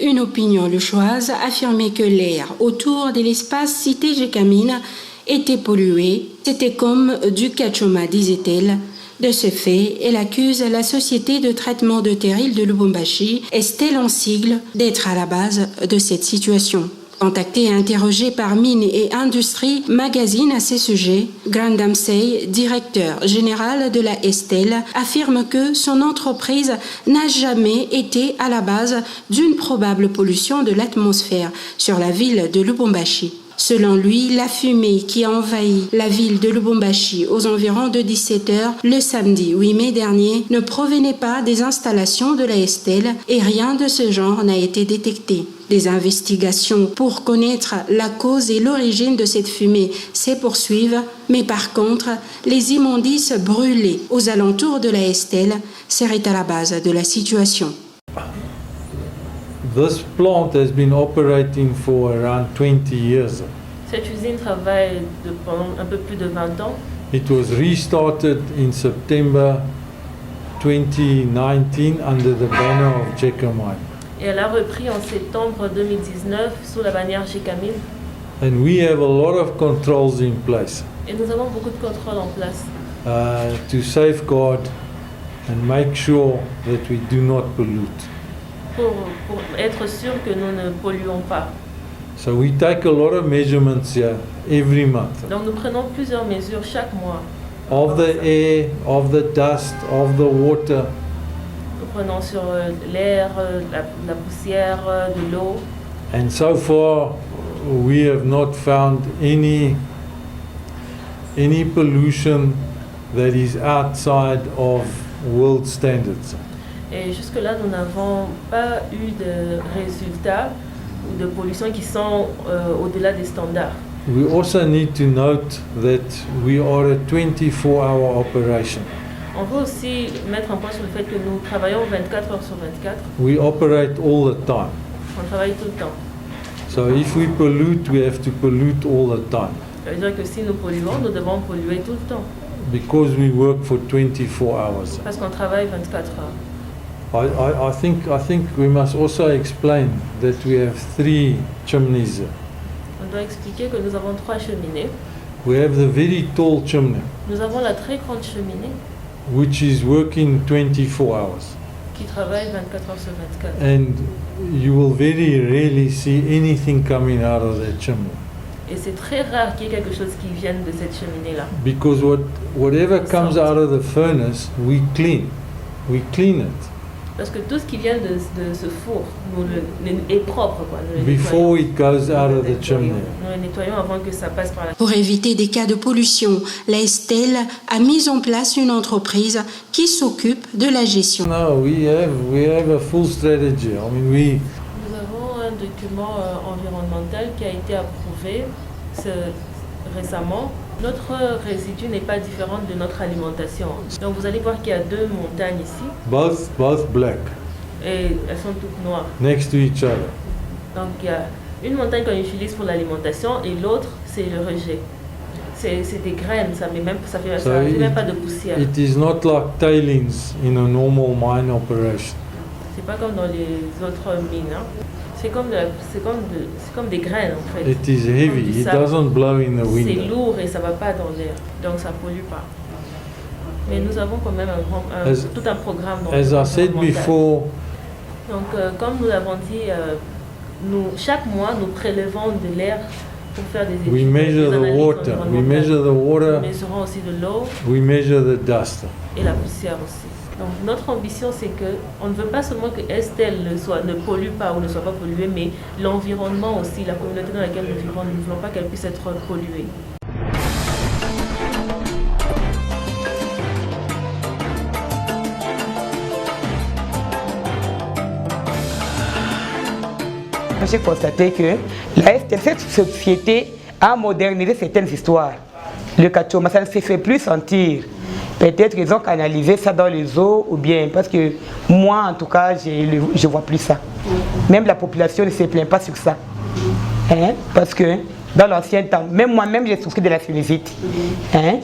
une opinion luchoise affirmait que l'air autour de l'espace cité Gécamine était pollué. C'était comme du cachoma, disait-elle. De ce fait, elle accuse la société de traitement de terrils de Lubumbashi, Estelle en sigle, d'être à la base de cette situation. Contacté et interrogé par Mines et Industries Magazine à ces sujets, Grant Dempsey, directeur général de la Estelle, affirme que son entreprise n'a jamais été à la base d'une probable pollution de l'atmosphère sur la ville de Lubumbashi. Selon lui, la fumée qui a envahi la ville de Lubumbashi aux environs de 17h le samedi 8 mai dernier ne provenait pas des installations de la Estelle et rien de ce genre n'a été détecté. Des investigations pour connaître la cause et l'origine de cette fumée se poursuivent, mais par contre, les immondices brûlés aux alentours de la Estelle seraient à la base de la situation. This plant has been operating for around 20 years. Cette usine travaille pendant un peu plus de 20 ans. It was restarted in September 2019 under the banner of Gécamine. Et elle a repris en septembre 2019 sous la bannière Gécamine. And we have a lot of controls in place. Et nous avons beaucoup de contrôles en place. To safeguard and make sure that we do not pollute. Pour être sûr que nous ne polluons pas. So we take a lot of measurements here every month. Donc nous prenons plusieurs mesures chaque mois. Of the air, of the dust, of the water. Nous prenons sur l'air, la poussière, de l'eau. And so far we have not found any pollution that is outside of world standards. Et jusque-là, nous n'avons pas eu de résultats ou de pollution qui sont au-delà des standards. We also need to note that we are a 24-hour operation. On veut aussi mettre un point sur le fait que nous travaillons 24 heures sur 24. We operate all the time. On travaille tout le temps. So if we pollute, we have to pollute all the time. Ça veut dire que si nous polluons, nous devons polluer tout le temps. Because we work for 24 hours. Parce qu'on travaille 24 heures. I think we must also explain that we have 3 chimneys. On doit expliquer que nous avons 3 cheminées. We have the very tall chimney, Nous avons la très grande cheminée which is working 24 hours. qui travaille 24 heures sur 24. And you will very rarely see anything coming out of that chimney. Et c'est très rare qu'il y ait quelque chose qui vienne de cette cheminée-là. Because whatever comes out of the furnace, we clean. We clean it. Parce que tout ce qui vient de ce four est propre. Quoi. Before it goes out of the chimney. Nous le nettoyons avant que ça passe par la... Pour éviter des cas de pollution, la Estelle a mis en place une entreprise qui s'occupe de la gestion. No, we have a full strategy. I mean, Nous avons un document environnemental qui a été approuvé récemment. Notre résidu n'est pas différent de notre alimentation. Donc vous allez voir qu'il y a 2 montagnes ici. both black, Et elles sont toutes noires. next to each other. Donc il y a une montagne qu'on utilise pour l'alimentation et l'autre c'est le rejet. C'est des graines, ça fait même pas de poussière. It is not like tailings in a normal mine operation. C'est pas comme dans les autres mines. Hein. C'est comme des graines en fait. It is heavy. It doesn't blow in the C'est wind. lourd et ça va pas dans l'air, donc ça pollue pas. Mais nous avons quand même tout un programme. As I said before, donc comme nous l'avons dit, chaque mois nous prélevons de l'air pour faire des études. we measure the water. We measure the water. Nous mesurons aussi de l'eau We measure the dust. et la poussière aussi. Donc notre ambition c'est que on ne veut pas seulement que Estelle ne pollue pas ou ne soit pas polluée, mais l'environnement aussi, la communauté dans laquelle nous vivons, nous ne voulons pas qu'elle puisse être polluée. J'ai constaté que la Estelle, cette société, a modernisé certaines histoires. Le cachoma, ça ne se fait plus sentir. Peut-être qu'ils ont canalisé ça dans les eaux ou bien, parce que moi en tout cas, je ne vois plus ça. Même la population ne se plaint pas sur ça. Hein? Parce que dans l'ancien temps, même moi-même j'ai souffert de la sinusite. Hein?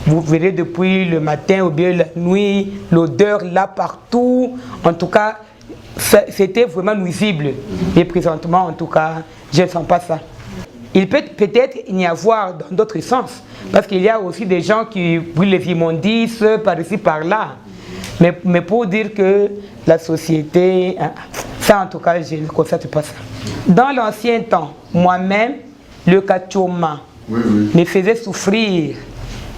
Vous verrez depuis le matin ou bien la nuit, l'odeur là partout. En tout cas, c'était vraiment nuisible. Et présentement, en tout cas, je ne sens pas ça. Il peut peut-être y avoir dans d'autres sens, parce qu'il y a aussi des gens qui brûlent les immondices par ici, par là. Mais pour dire que la société, ça en tout cas, je ne constate pas ça. Dans l'ancien temps, moi-même, le kachoma me faisait souffrir.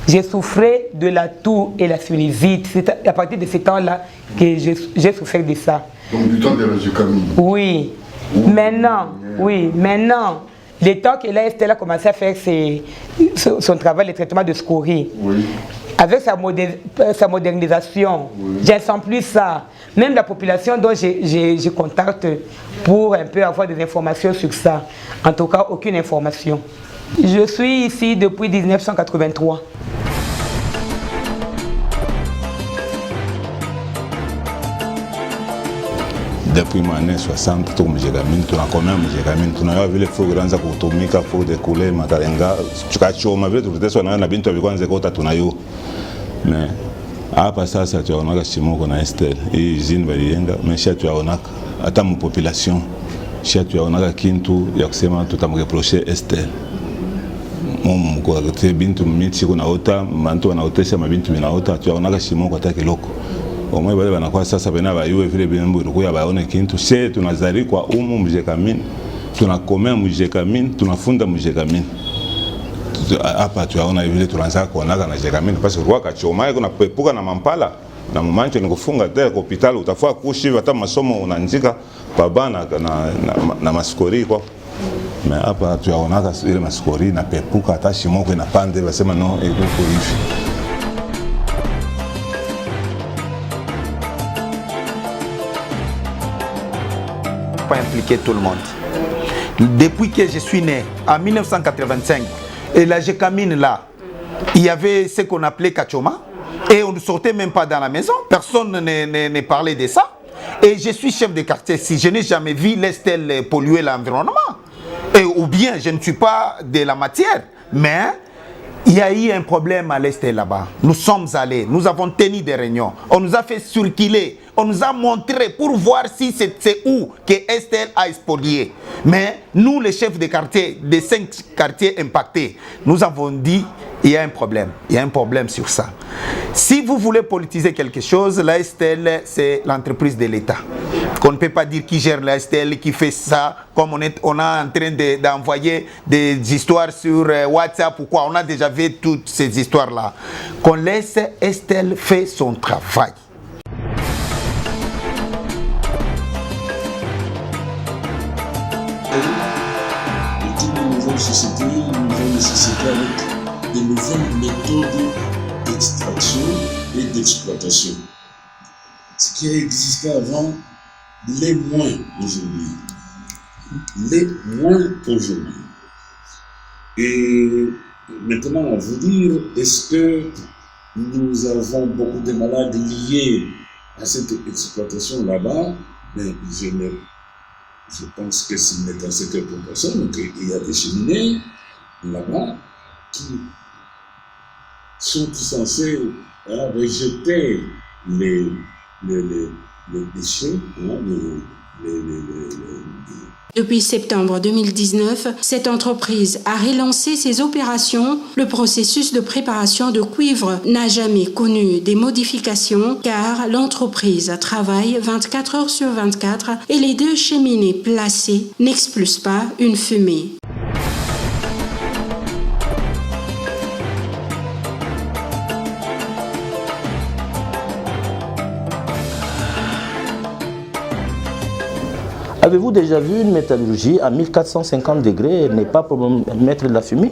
J'ai souffert de la toux et la sinusite. C'est à partir de ce temps-là que j'ai souffert de ça. Donc du temps de la Jécamine. Oui. Maintenant, le temps que la Estelle a commencé à faire son travail, le traitement de scorie, avec sa modernisation, je ne sens plus ça. Même la population dont je contacte pour un peu avoir des informations sur ça. En tout cas, aucune information. Je suis ici depuis 1983. Depuis les années 60, tout le Jégamine, tout le commun Jégamine, tout le ville faut grands à Koutomika, faut découler, Matalenga, Chukachoma, tout le temps, on a bien vu quand Zekota Tunayo. Mais après ça, tu as un chimo qu'on a Estelle, et Zine Valienga, mais chez tu as un à mon population, chez tu as un Kintu, Yaksema, tout à me reprocher Estelle. Mon quoi, tu es bien tout miti qu'on a autant, manto on a autant, ça m'a bien tout bien autant, tu as un chimo qu'on attaque l'oco. Omwe bale banakuwa sasa bena bayuwe vile bembo ilikuwa baone kintu she tunazali kwa Mjekamini tunakomea Mjekamini tunafunda Mjekamini hapa tunaona vile tunaanza kuonaka na Mjekamini parce que kwa kachoma kuna pepuka na mampala na mmancho ni kufunga tena kwa hospitali utafua kushi hata masomo unanjika babana na maskori kwa mais hapa tunaonaka ile maskori na pepuka hata shimoko na pande basema no iko hivi. Pas impliquer tout le monde. Depuis que je suis né, en 1985, et la Jécamine là, il y avait ce qu'on appelait Kachoma, et on ne sortait même pas dans la maison, personne ne parlait de ça. Et je suis chef de quartier, si je n'ai jamais vu l'Estelle polluer l'environnement, ou bien je ne suis pas de la matière, mais il y a eu un problème à l'Estelle là-bas. Nous sommes allés, nous avons tenu des réunions, on nous a fait circuler, on nous a montré pour voir si c'est où que Estelle a spolié. Mais nous, les chefs de quartier, des 5 quartiers impactés, nous avons dit il y a un problème. Il y a un problème sur ça. Si vous voulez politiser quelque chose, la Estelle, c'est l'entreprise de l'État. On ne peut pas dire qui gère la Estelle, qui fait ça, comme on est en train d'envoyer des histoires sur WhatsApp ou quoi. On a déjà vu toutes ces histoires-là. Qu'on laisse Estelle faire son travail. Une nouvelle société avec de nouvelles méthodes d'extraction et d'exploitation. Ce qui existait avant, les moins aujourd'hui. Les moins aujourd'hui. Et maintenant, à vous dire, est-ce que nous avons beaucoup de malades liés à cette exploitation là-bas? Mais je pense que ce n'est qu'à cette proportion qu'il y a des cheminées là-bas qui sont censés rejeter les déchets, Depuis septembre 2019, cette entreprise a relancé ses opérations. Le processus de préparation de cuivre n'a jamais connu des modifications car l'entreprise travaille 24 heures sur 24 et les 2 cheminées placées n'expulsent pas une fumée. Avez-vous déjà vu une métallurgie à 1450 degrés n'est pas pour mettre de la fumée?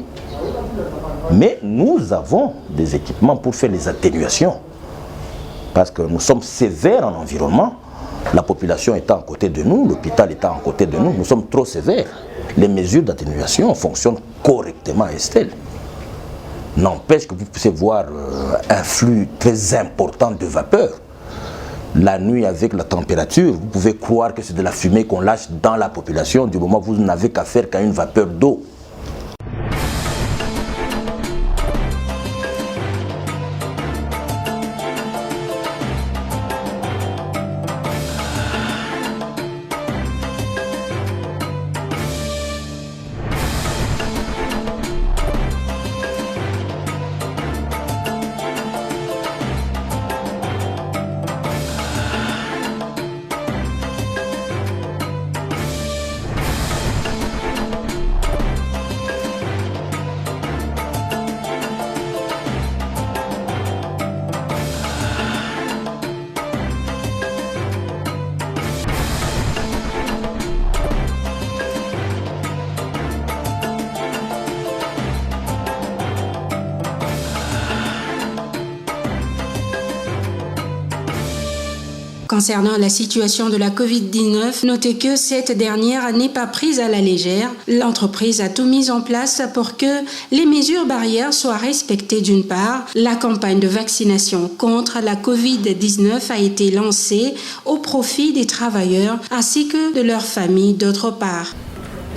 Mais nous avons des équipements pour faire les atténuations. Parce que nous sommes sévères en environnement. La population étant à côté de nous, l'hôpital étant à côté de nous, nous sommes trop sévères. Les mesures d'atténuation fonctionnent correctement à Estelle. N'empêche que vous puissiez voir un flux très important de vapeur. La nuit, avec la température, vous pouvez croire que c'est de la fumée qu'on lâche dans la population du moment où vous n'avez qu'à faire qu'à une vapeur d'eau. Concernant la situation de la Covid-19, notez que cette dernière n'est pas prise à la légère. L'entreprise a tout mis en place pour que les mesures barrières soient respectées d'une part. La campagne de vaccination contre la Covid-19 a été lancée au profit des travailleurs ainsi que de leurs familles d'autre part.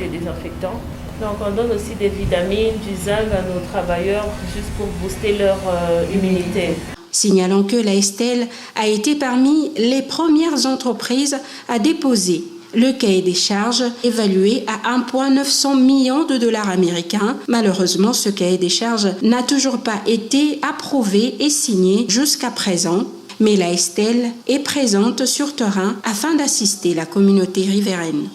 Les désinfectants. Donc on donne aussi des vitamines, du zinc à nos travailleurs juste pour booster leur immunité. Signalons que la Estelle a été parmi les premières entreprises à déposer le cahier des charges évalué à 1,9 million de dollars américains. Malheureusement, ce cahier des charges n'a toujours pas été approuvé et signé jusqu'à présent. Mais la Estelle est présente sur terrain afin d'assister la communauté riveraine.